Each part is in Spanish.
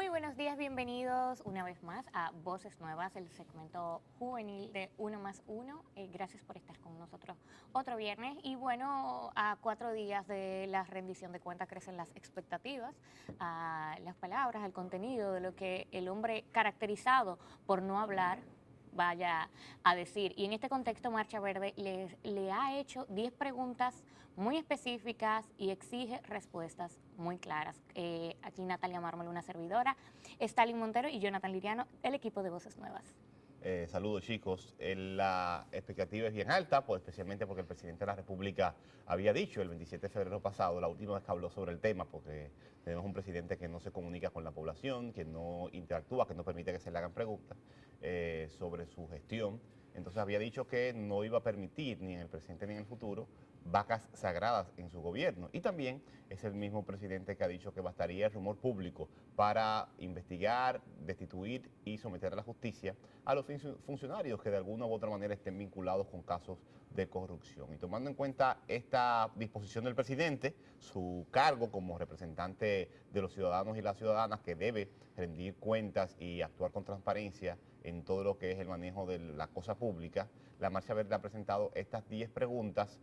Muy buenos días, bienvenidos una vez más a Voces Nuevas, el segmento juvenil de Uno más Uno. Gracias por estar con nosotros otro viernes. Y bueno, a 4 días de la rendición de cuentas crecen las expectativas, las palabras, el contenido de lo que el hombre caracterizado por no hablar vaya a decir. Y en este contexto, Marcha Verde le ha hecho 10 preguntas muy específicas y exige respuestas muy claras. Aquí Natalia Mármol, una servidora, Stalin Montero y Jonathan Liriano, el equipo de Voces Nuevas. Saludos, chicos. La expectativa es bien alta, pues, especialmente porque el presidente de la República había dicho el 27 de febrero pasado, la última vez que habló sobre el tema, porque tenemos un presidente que no se comunica con la población, que no interactúa, que no permite que se le hagan preguntas sobre su gestión. Entonces había dicho que no iba a permitir, ni en el presente ni en el futuro, vacas sagradas en su gobierno. Y también es el mismo presidente que ha dicho que bastaría el rumor público para investigar, destituir y someter a la justicia a los funcionarios que de alguna u otra manera estén vinculados con casos de corrupción. Y tomando en cuenta esta disposición del presidente, su cargo como representante de los ciudadanos y las ciudadanas que debe rendir cuentas y actuar con transparencia en todo lo que es el manejo de la cosa pública, la Marcha Verde ha presentado estas 10 preguntas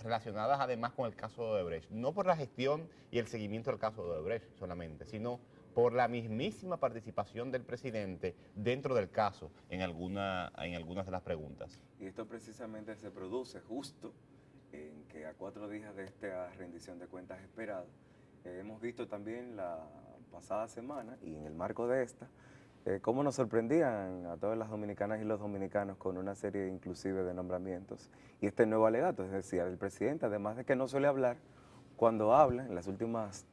relacionadas además con el caso de Odebrecht, no por la gestión y el seguimiento del caso de Odebrecht solamente, sino por la mismísima participación del presidente dentro del caso en algunas de las preguntas. Y esto precisamente se produce justo en que a 4 días de esta rendición de cuentas esperada, hemos visto también la pasada semana y en el marco de esta, cómo nos sorprendían a todas las dominicanas y los dominicanos con una serie inclusive de nombramientos. Y este nuevo alegato, es decir, el presidente, además de que no suele hablar, cuando habla, en las últimas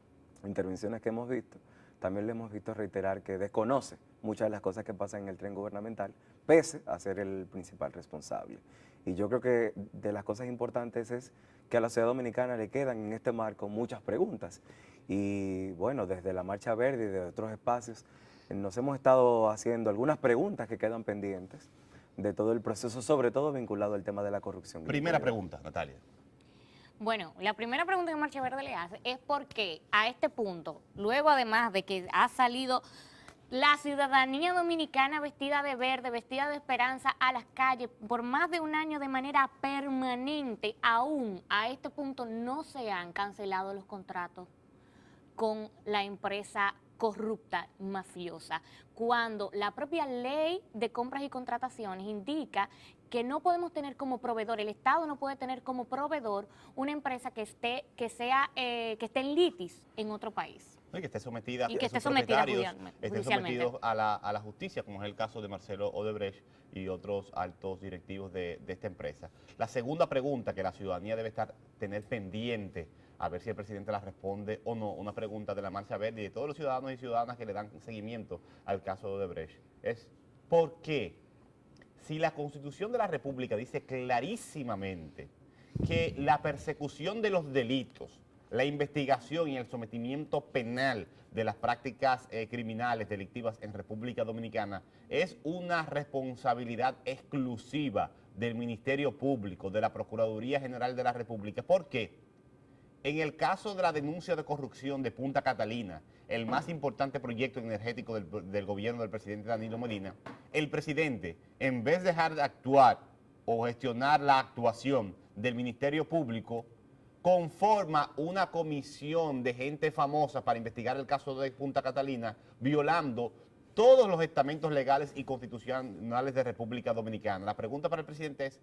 intervenciones que hemos visto, también le hemos visto reiterar que desconoce muchas de las cosas que pasan en el tren gubernamental, pese a ser el principal responsable. Y yo creo que de las cosas importantes es que a la sociedad dominicana le quedan en este marco muchas preguntas. Y bueno, desde la Marcha Verde y de otros espacios, nos hemos estado haciendo algunas preguntas que quedan pendientes de todo el proceso, sobre todo vinculado al tema de la corrupción. Primera pregunta, Natalia. Bueno, la primera pregunta que Marcha Verde le hace es por qué a este punto, luego además de que ha salido la ciudadanía dominicana vestida de verde, vestida de esperanza a las calles por más de un año de manera permanente, aún a este punto no se han cancelado los contratos con la empresa corrupta, mafiosa, cuando la propia ley de compras y contrataciones indica que no podemos tener como proveedor, el Estado no puede tener como proveedor una empresa que esté en litis en otro país. Y que esté sometida, y que esté sometida estén sometidos a la justicia, como es el caso de Marcelo Odebrecht y otros altos directivos de esta empresa. La segunda pregunta que la ciudadanía debe tener pendiente, a ver si el presidente la responde o no, una pregunta de la Marcha Verde y de todos los ciudadanos y ciudadanas que le dan seguimiento al caso de Odebrecht, es ¿por qué? Si la Constitución de la República dice clarísimamente que la persecución de los delitos, la investigación y el sometimiento penal de las prácticas criminales delictivas en República Dominicana es una responsabilidad exclusiva del Ministerio Público, de la Procuraduría General de la República. ¿Por qué? En el caso de la denuncia de corrupción de Punta Catalina, el más importante proyecto energético del gobierno del presidente Danilo Medina, el presidente, en vez de dejar de actuar o gestionar la actuación del Ministerio Público, conforma una comisión de gente famosa para investigar el caso de Punta Catalina, violando todos los estamentos legales y constitucionales de República Dominicana. La pregunta para el presidente es,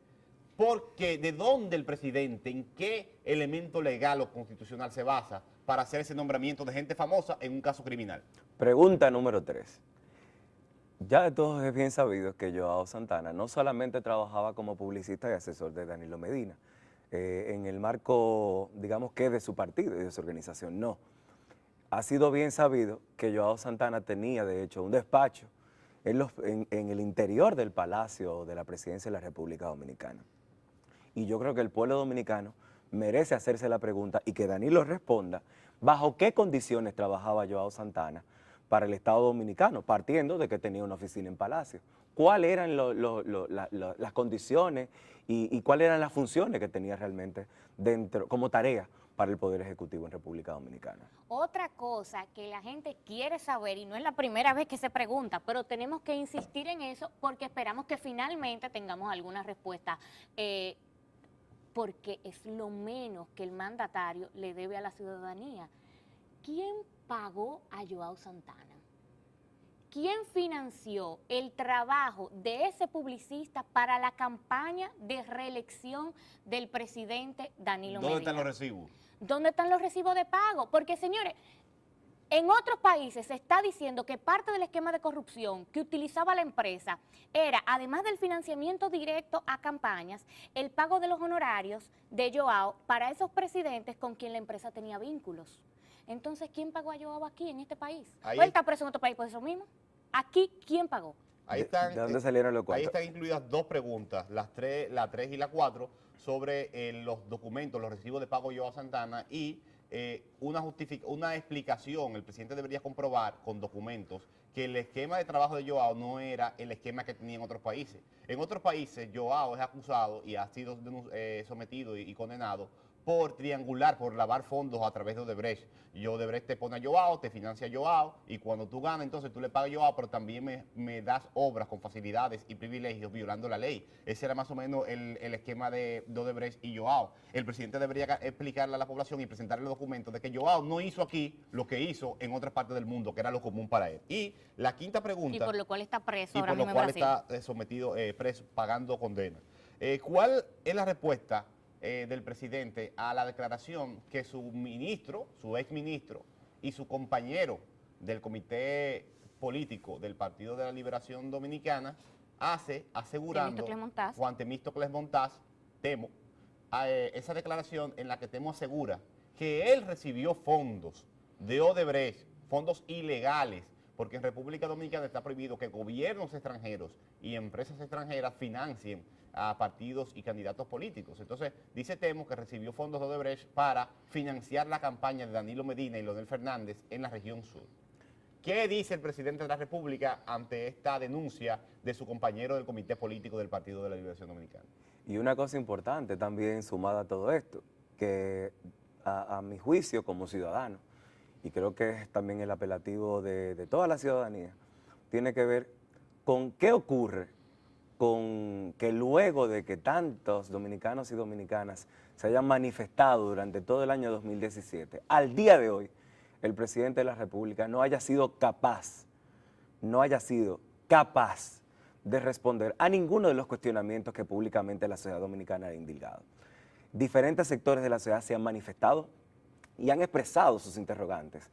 ¿por qué? ¿De dónde el presidente? ¿En qué elemento legal o constitucional se basa para hacer ese nombramiento de gente famosa en un caso criminal? Pregunta número 3. Ya de todos es bien sabido que Joao Santana no solamente trabajaba como publicista y asesor de Danilo Medina, en el marco, digamos que de su partido y de su organización, no. Ha sido bien sabido que Joao Santana tenía, de hecho, un despacho en el interior del Palacio de la Presidencia de la República Dominicana. Y yo creo que el pueblo dominicano merece hacerse la pregunta y que Danilo responda bajo qué condiciones trabajaba Joao Santana para el Estado Dominicano, partiendo de que tenía una oficina en Palacio. ¿Cuáles eran las condiciones y cuáles eran las funciones que tenía realmente dentro como tarea para el Poder Ejecutivo en República Dominicana. Otra cosa que la gente quiere saber, y no es la primera vez que se pregunta, pero tenemos que insistir en eso porque esperamos que finalmente tengamos alguna respuesta, porque es lo menos que el mandatario le debe a la ciudadanía. ¿Quién pagó a Joao Santana? ¿Quién financió el trabajo de ese publicista para la campaña de reelección del presidente Danilo Medina? ¿Dónde están los recibos? ¿Dónde están los recibos de pago? Porque, señores, en otros países se está diciendo que parte del esquema de corrupción que utilizaba la empresa era, además del financiamiento directo a campañas, el pago de los honorarios de Joao para esos presidentes con quien la empresa tenía vínculos. Entonces, ¿quién pagó a Joao aquí, en este país? ¿O él está preso en otro país por eso mismo? Aquí, ¿quién pagó? Ahí están, ¿De dónde salieron los cuartos? Ahí están incluidas dos preguntas, la 3 y la 4, sobre los documentos, los recibos de pago de Joao Santana y una explicación. El presidente debería comprobar con documentos que el esquema de trabajo de Joao no era el esquema que tenía en otros países. En otros países, Joao es acusado y ha sido sometido y condenado por triangular, por lavar fondos a través de Odebrecht. Y Odebrecht te pone a Joao, te financia a Joao, y cuando tú ganas, entonces tú le pagas a Joao, pero también me das obras con facilidades y privilegios violando la ley. Ese era más o menos el esquema de Odebrecht y Joao. El presidente debería explicarle a la población y presentarle los documentos de que Joao no hizo aquí lo que hizo en otras partes del mundo, que era lo común para él. Y la quinta pregunta... Y por lo cual está preso y ahora por lo mismo cual en Brasil. está sometido, preso, pagando condena. ¿Cuál es la respuesta del presidente a la declaración que su ministro, su exministro y su compañero del comité político del Partido de la Liberación Dominicana hace asegurando, Juan Temístocles Montaz, Temo, esa declaración en la que Temo asegura que él recibió fondos de Odebrecht, fondos ilegales, porque en República Dominicana está prohibido que gobiernos extranjeros y empresas extranjeras financien a partidos y candidatos políticos. Entonces, dice Temo que recibió fondos de Odebrecht para financiar la campaña de Danilo Medina y Leonel Fernández en la región sur. ¿Qué dice el presidente de la República ante esta denuncia de su compañero del comité político del Partido de la Liberación Dominicana? Y una cosa importante también sumada a todo esto, que a mi juicio como ciudadano, y creo que es también el apelativo de toda la ciudadanía, tiene que ver con qué ocurre con que luego de que tantos dominicanos y dominicanas se hayan manifestado durante todo el año 2017, al día de hoy, el presidente de la República no haya sido capaz de responder a ninguno de los cuestionamientos que públicamente la sociedad dominicana ha indilgado. Diferentes sectores de la sociedad se han manifestado y han expresado sus interrogantes.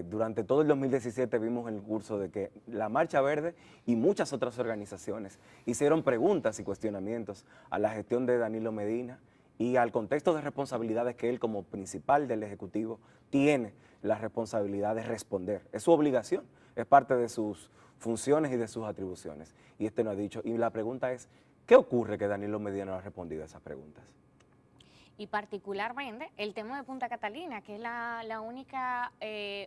Durante todo el 2017 vimos el curso de que la Marcha Verde y muchas otras organizaciones hicieron preguntas y cuestionamientos a la gestión de Danilo Medina y al contexto de responsabilidades que él como principal del Ejecutivo tiene la responsabilidad de responder. Es su obligación, es parte de sus funciones y de sus atribuciones. Y no ha dicho. Y la pregunta es, ¿qué ocurre que Danilo Medina no ha respondido a esas preguntas? Y particularmente el tema de Punta Catalina, que es la única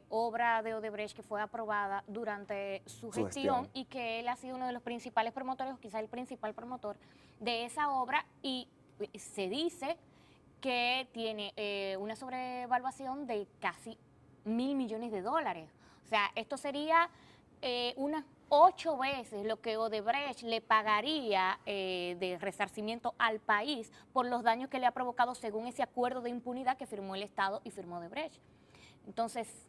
obra de Odebrecht que fue aprobada durante su gestión y que él ha sido uno de los principales promotores, o quizá el principal promotor de esa obra, y se dice que tiene una sobrevaluación de casi $1.000 millones. O sea, esto sería unas 8 veces lo que Odebrecht le pagaría de resarcimiento al país por los daños que le ha provocado según ese acuerdo de impunidad que firmó el Estado y firmó Odebrecht. Entonces,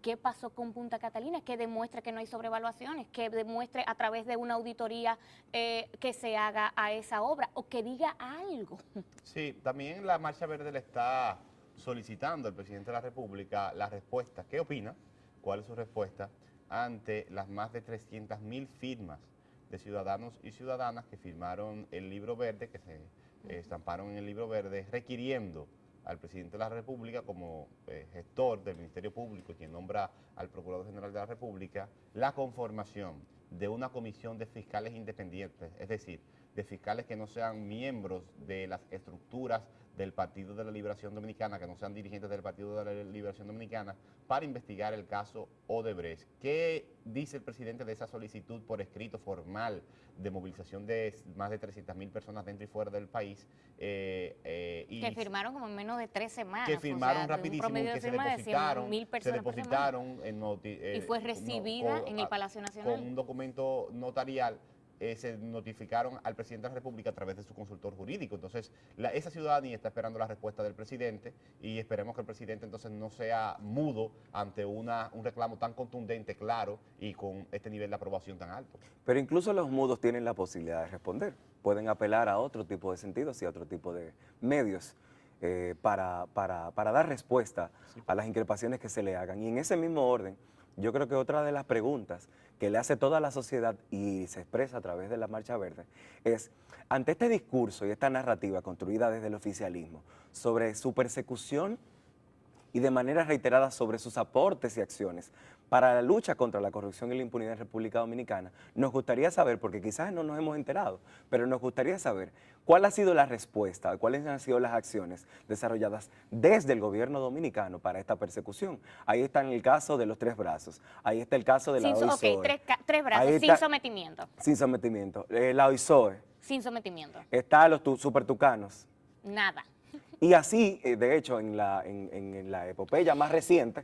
¿qué pasó con Punta Catalina? Que demuestre que no hay sobrevaluaciones, que demuestre a través de una auditoría que se haga a esa obra o que diga algo. Sí, también la Marcha Verde le está solicitando al presidente de la República la respuesta. ¿Qué opina? ¿Cuál es su respuesta ante las más de 300.000 firmas de ciudadanos y ciudadanas que firmaron el libro verde, que se estamparon en el libro verde, requiriendo al presidente de la República como gestor del Ministerio Público y quien nombra al Procurador General de la República, la conformación de una comisión de fiscales independientes, es decir, de fiscales que no sean miembros de las estructuras del Partido de la Liberación Dominicana, que no sean dirigentes del Partido de la Liberación Dominicana, para investigar el caso Odebrecht. ¿Qué dice el presidente de esa solicitud por escrito formal de movilización de más de 300.000 personas dentro y fuera del país? Que firmaron como en menos de 3 semanas. Que firmaron o sea, rapidísimo, un promedio que de se firma de depositaron, 100.000 personas por semana. Y fue recibida en el Palacio Nacional. Con un documento notarial. Se notificaron al presidente de la República a través de su consultor jurídico. Entonces, esa ciudadanía está esperando la respuesta del presidente y esperemos que el presidente entonces no sea mudo ante un reclamo tan contundente, claro, y con este nivel de aprobación tan alto. Pero incluso los mudos tienen la posibilidad de responder. Pueden apelar a otro tipo de sentidos y a otro tipo de medios para dar respuesta a las increpaciones que se le hagan. Y en ese mismo orden, yo creo que otra de las preguntas que le hace toda la sociedad y se expresa a través de la Marcha Verde es, ante este discurso y esta narrativa construida desde el oficialismo sobre su persecución y de manera reiterada sobre sus aportes y acciones para la lucha contra la corrupción y la impunidad en República Dominicana, nos gustaría saber, porque quizás no nos hemos enterado, pero nos gustaría saber cuál ha sido la respuesta, cuáles han sido las acciones desarrolladas desde el gobierno dominicano para esta persecución. Ahí está en el caso de los 3 brazos, ahí está el caso de la OISOE. Ok, tres brazos, sin sometimiento. Sin sometimiento. La OISOE. Sin sometimiento. Está los supertucanos. Nada. Y así, de hecho, en la epopeya más reciente,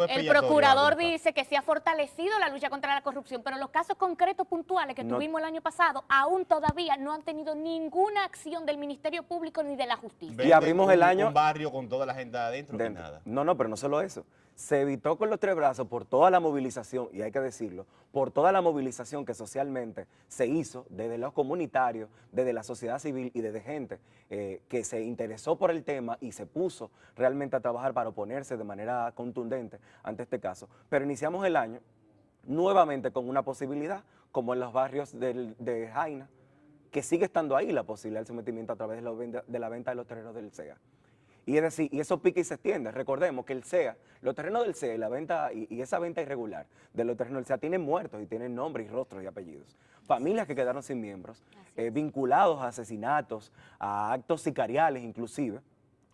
el procurador dice que se ha fortalecido la lucha contra la corrupción, pero los casos concretos puntuales que tuvimos el año pasado, aún todavía no han tenido ninguna acción del Ministerio Público ni de la Justicia. Y abrimos el año... Un barrio con toda la gente adentro, que nada. No, pero no solo eso. Se evitó con los 3 brazos por toda la movilización, y hay que decirlo, por toda la movilización que socialmente se hizo desde los comunitarios, desde la sociedad civil y desde gente que se interesó por el tema y se puso realmente a trabajar para oponerse de manera contundente ante este caso. Pero iniciamos el año nuevamente con una posibilidad, como en los barrios de Jaina, que sigue estando ahí la posibilidad del sometimiento a través de la venta de los terrenos del CEA. Y es decir, y eso pica y se extiende. Recordemos que el CEA, los terrenos del CEA y la venta y esa venta irregular de los terrenos del CEA tienen muertos y tienen nombres y rostros y apellidos. Familias que quedaron sin miembros, vinculados a asesinatos, a actos sicariales inclusive,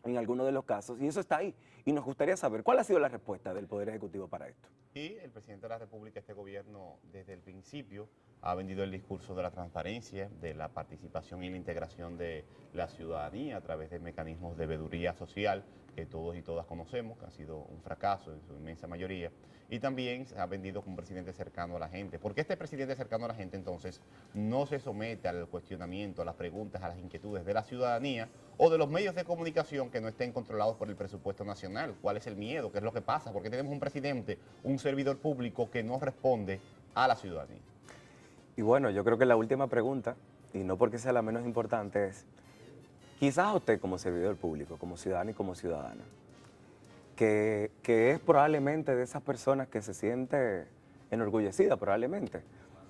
en algunos de los casos, y eso está ahí. Y nos gustaría saber cuál ha sido la respuesta del Poder Ejecutivo para esto. Y el presidente de la República, este gobierno, desde el principio, ha vendido el discurso de la transparencia, de la participación y la integración de la ciudadanía a través de mecanismos de veeduría social que todos y todas conocemos, que han sido un fracaso en su inmensa mayoría. Y también se ha vendido como un presidente cercano a la gente. ¿Por qué este presidente cercano a la gente, entonces, no se somete al cuestionamiento, a las preguntas, a las inquietudes de la ciudadanía o de los medios de comunicación que no estén controlados por el presupuesto nacional? ¿Cuál es el miedo? ¿Qué es lo que pasa? ¿Por qué tenemos un presidente, un servidor público que no responde a la ciudadanía? Y bueno, yo creo que la última pregunta, y no porque sea la menos importante, es, quizás usted como servidor público, como ciudadano y como ciudadana, que es probablemente de esas personas que se siente enorgullecida probablemente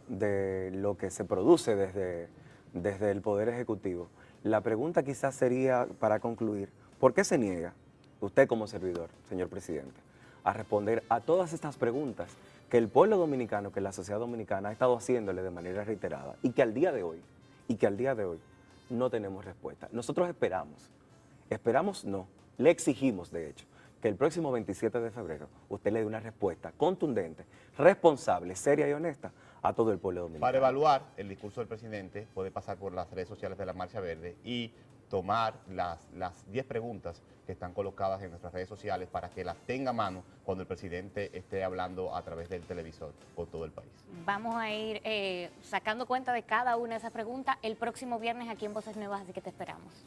de lo que se produce desde el Poder Ejecutivo. La pregunta quizás sería, para concluir, ¿por qué se niega usted como servidor, señor presidente, a responder a todas estas preguntas que el pueblo dominicano, que la sociedad dominicana ha estado haciéndole de manera reiterada y que al día de hoy no tenemos respuesta? Nosotros esperamos no, le exigimos de hecho que el próximo 27 de febrero usted le dé una respuesta contundente, responsable, seria y honesta a todo el pueblo dominicano. Para evaluar el discurso del presidente puede pasar por las redes sociales de la Marcha Verde y tomar las 10 preguntas que están colocadas en nuestras redes sociales para que las tenga a mano cuando el presidente esté hablando a través del televisor con todo el país. Vamos a ir sacando cuenta de cada una de esas preguntas el próximo viernes aquí en Voces Nuevas, así que te esperamos.